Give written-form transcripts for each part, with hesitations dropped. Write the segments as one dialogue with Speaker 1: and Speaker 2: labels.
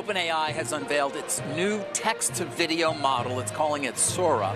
Speaker 1: OpenAI has unveiled its new text-to-video model. It's calling it Sora.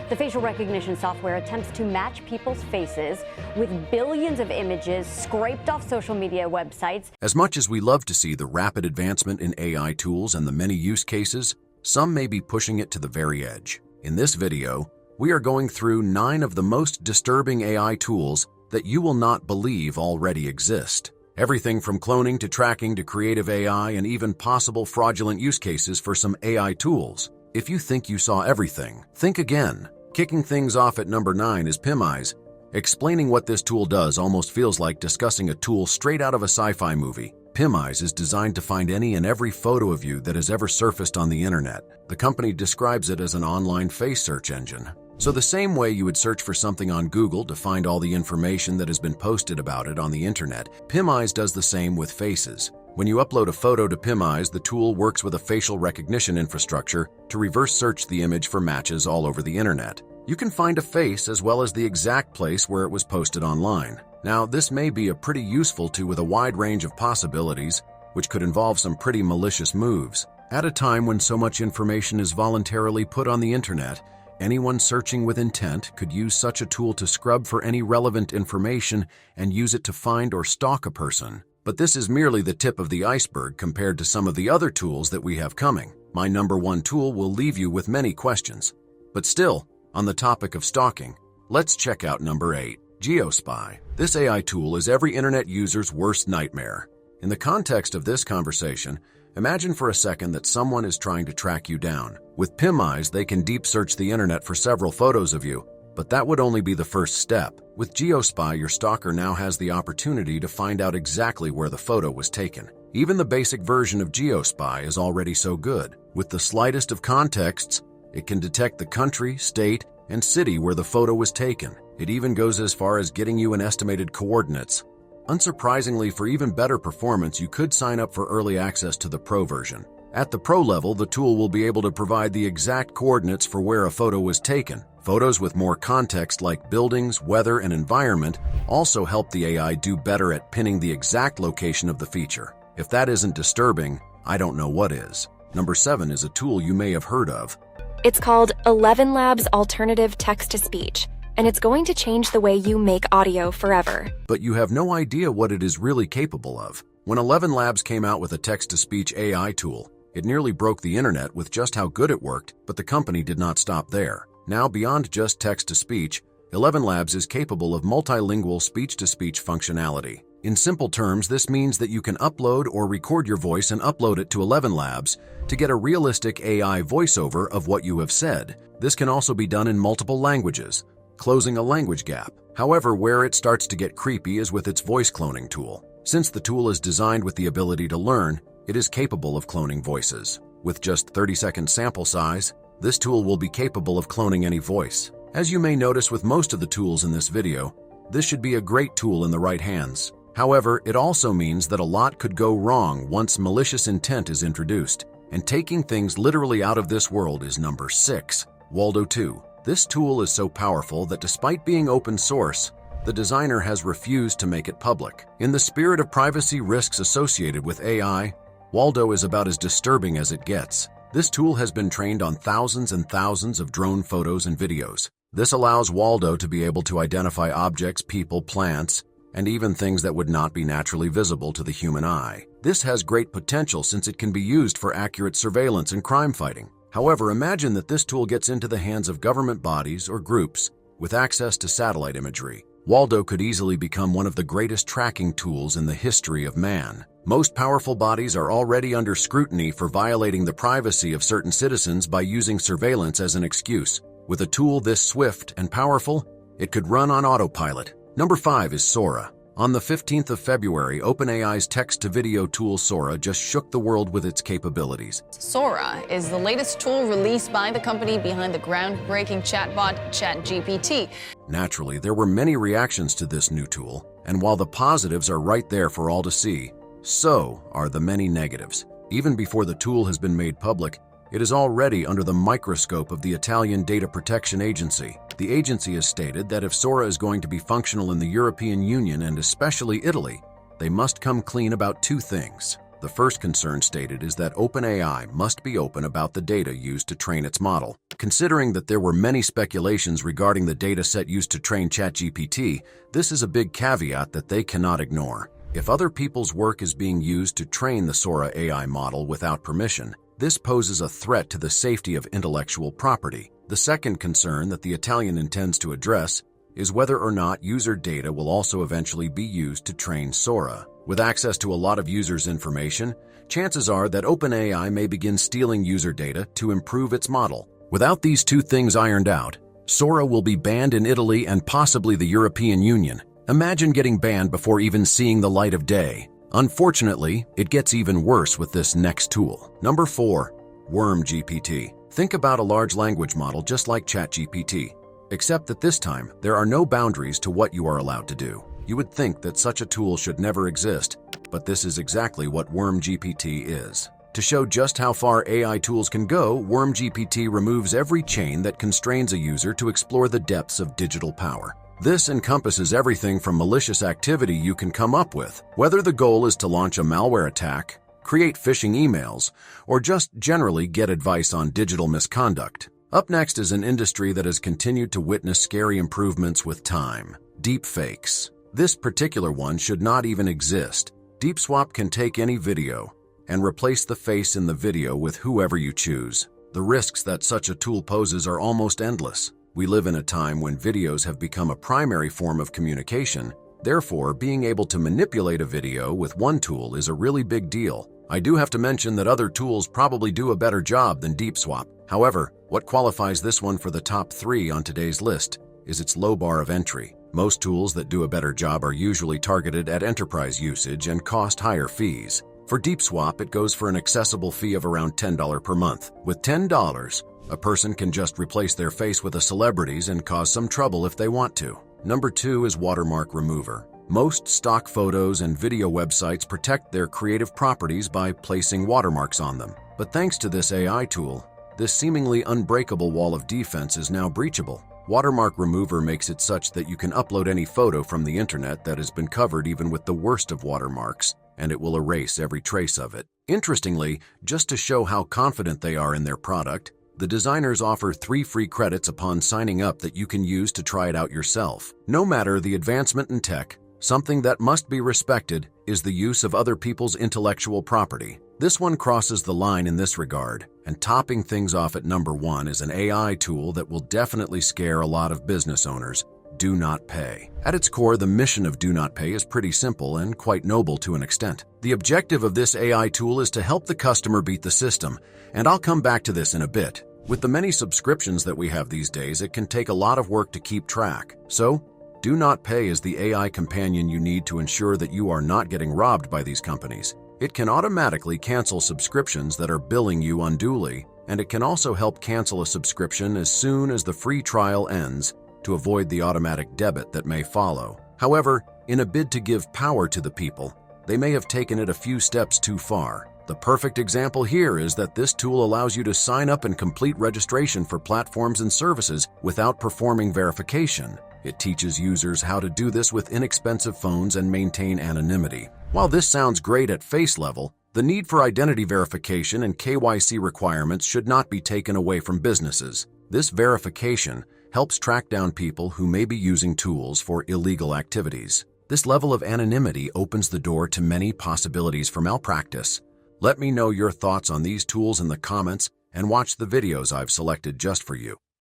Speaker 2: The facial recognition software attempts to match people's faces with billions of images scraped off social media websites.
Speaker 3: As much as we love to see the rapid advancement in AI tools and the many use cases, some may be pushing it to the very edge. In this video, we are going through 9 of the most disturbing AI tools that you will not believe already exist. Everything from cloning to tracking to creative AI and even possible fraudulent use cases for some AI tools. If you think you saw everything, think again. Kicking things off at number 9 is Pim Eyes. Explaining what this tool does almost feels like discussing a tool straight out of a sci-fi movie. Pim Eyes is designed to find any and every photo of you that has ever surfaced on the internet. The company describes it as an online face search engine. So the same way you would search for something on Google to find all the information that has been posted about it on the internet, Pim Eyes does the same with faces. When you upload a photo to Pim Eyes, the tool works with a facial recognition infrastructure to reverse search the image for matches all over the internet. You can find a face as well as the exact place where it was posted online. Now, this may be a pretty useful tool with a wide range of possibilities, which could involve some pretty malicious moves. At a time when so much information is voluntarily put on the internet, anyone searching with intent could use such a tool to scrub for any relevant information and use it to find or stalk a person. But this is merely the tip of the iceberg compared to some of the other tools that we have coming. My number 1 tool will leave you with many questions. But still, on the topic of stalking, let's check out number 8, GeoSpy. This AI tool is every internet user's worst nightmare. In the context of this conversation, imagine for a second that someone is trying to track you down. With Pim Eyes, they can deep search the internet for several photos of you, but that would only be the first step. With GeoSpy, your stalker now has the opportunity to find out exactly where the photo was taken. Even the basic version of GeoSpy is already so good. With the slightest of contexts, it can detect the country, state, and city where the photo was taken. It even goes as far as getting you an estimated coordinates. Unsurprisingly, for even better performance, you could sign up for early access to the Pro version. At the Pro level, the tool will be able to provide the exact coordinates for where a photo was taken. Photos with more context like buildings, weather, and environment also help the AI do better at pinning the exact location of the feature. If that isn't disturbing, I don't know what is. Number 7 is a tool you may have heard of.
Speaker 4: It's called 11 Labs Alternative Text-to-Speech, and it's going to change the way you make audio forever.
Speaker 3: But you have no idea what it is really capable of. When 11 Labs came out with a text-to-speech AI tool, it nearly broke the internet with just how good it worked, but the company did not stop there. Now, beyond just text-to-speech, 11 Labs is capable of multilingual speech-to-speech functionality. In simple terms, this means that you can upload or record your voice and upload it to 11 Labs to get a realistic AI voiceover of what you have said. This can also be done in multiple languages, closing a language gap. However, where it starts to get creepy is with its voice cloning tool. Since the tool is designed with the ability to learn, it is capable of cloning voices. With just 30-second sample size, this tool will be capable of cloning any voice. As you may notice with most of the tools in this video, this should be a great tool in the right hands. However, it also means that a lot could go wrong once malicious intent is introduced. And taking things literally out of this world is number 6, Waldo 2. This tool is so powerful that despite being open source, the designer has refused to make it public. In the spirit of privacy risks associated with AI, Waldo is about as disturbing as it gets. This tool has been trained on thousands and thousands of drone photos and videos. This allows Waldo to be able to identify objects, people, plants, and even things that would not be naturally visible to the human eye. This has great potential since it can be used for accurate surveillance and crime fighting. However, imagine that this tool gets into the hands of government bodies or groups with access to satellite imagery. Waldo could easily become one of the greatest tracking tools in the history of man. Most powerful bodies are already under scrutiny for violating the privacy of certain citizens by using surveillance as an excuse. With a tool this swift and powerful, it could run on autopilot. Number 5 is Sora. On the 15th of February, OpenAI's text-to-video tool Sora just shook the world with its capabilities.
Speaker 5: Sora is the latest tool released by the company behind the groundbreaking chatbot ChatGPT.
Speaker 3: Naturally, there were many reactions to this new tool, and while the positives are right there for all to see, so are the many negatives. Even before the tool has been made public, it is already under the microscope of the Italian Data Protection Agency. The agency has stated that if Sora is going to be functional in the European Union and especially Italy, they must come clean about 2 things. The first concern stated is that OpenAI must be open about the data used to train its model. Considering that there were many speculations regarding the data set used to train ChatGPT, this is a big caveat that they cannot ignore. If other people's work is being used to train the Sora AI model without permission, this poses a threat to the safety of intellectual property. The second concern that the Italian intends to address is whether or not user data will also eventually be used to train Sora. With access to a lot of users' information, chances are that OpenAI may begin stealing user data to improve its model. Without these two things ironed out, Sora will be banned in Italy and possibly the European Union. Imagine getting banned before even seeing the light of day. Unfortunately, it gets even worse with this next tool. Number 4. Worm GPT. Think about a large language model just like ChatGPT, except that this time there are no boundaries to what you are allowed to do. You would think that such a tool should never exist, but this is exactly what Worm GPT is. To show just how far AI tools can go, Worm GPT removes every chain that constrains a user to explore the depths of digital power. This encompasses everything from malicious activity you can come up with, whether the goal is to launch a malware attack, create phishing emails, or just generally get advice on digital misconduct. Up next is an industry that has continued to witness scary improvements with time: deepfakes. This particular one should not even exist. DeepSwap can take any video and replace the face in the video with whoever you choose. The risks that such a tool poses are almost endless. We live in a time when videos have become a primary form of communication. Therefore, being able to manipulate a video with one tool is a really big deal. I do have to mention that other tools probably do a better job than DeepSwap. However, what qualifies this one for the top 3 on today's list is its low bar of entry. Most tools that do a better job are usually targeted at enterprise usage and cost higher fees. For DeepSwap, it goes for an accessible fee of around $10 per month. With $10, a person can just replace their face with a celebrity's and cause some trouble if they want to. Number 2 is Watermark Remover. Most stock photos and video websites protect their creative properties by placing watermarks on them. But thanks to this AI tool, this seemingly unbreakable wall of defense is now breachable. Watermark Remover makes it such that you can upload any photo from the internet that has been covered even with the worst of watermarks, and it will erase every trace of it. Interestingly, just to show how confident they are in their product, the designers offer 3 free credits upon signing up that you can use to try it out yourself. No matter the advancement in tech, something that must be respected is the use of other people's intellectual property. This one crosses the line in this regard, and topping things off at number 1 is an AI tool that will definitely scare a lot of business owners: Do Not Pay. At its core, the mission of Do Not Pay is pretty simple and quite noble to an extent. The objective of this AI tool is to help the customer beat the system, and I'll come back to this in a bit. With the many subscriptions that we have these days, it can take a lot of work to keep track. So, Do Not Pay is the AI companion you need to ensure that you are not getting robbed by these companies. It can automatically cancel subscriptions that are billing you unduly, and it can also help cancel a subscription as soon as the free trial ends to avoid the automatic debit that may follow. However, in a bid to give power to the people, they may have taken it a few steps too far. The perfect example here is that this tool allows you to sign up and complete registration for platforms and services without performing verification. It teaches users how to do this with inexpensive phones and maintain anonymity. While this sounds great at face level, the need for identity verification and KYC requirements should not be taken away from businesses. This verification helps track down people who may be using tools for illegal activities. This level of anonymity opens the door to many possibilities for malpractice. Let me know your thoughts on these tools in the comments and watch the videos I've selected just for you.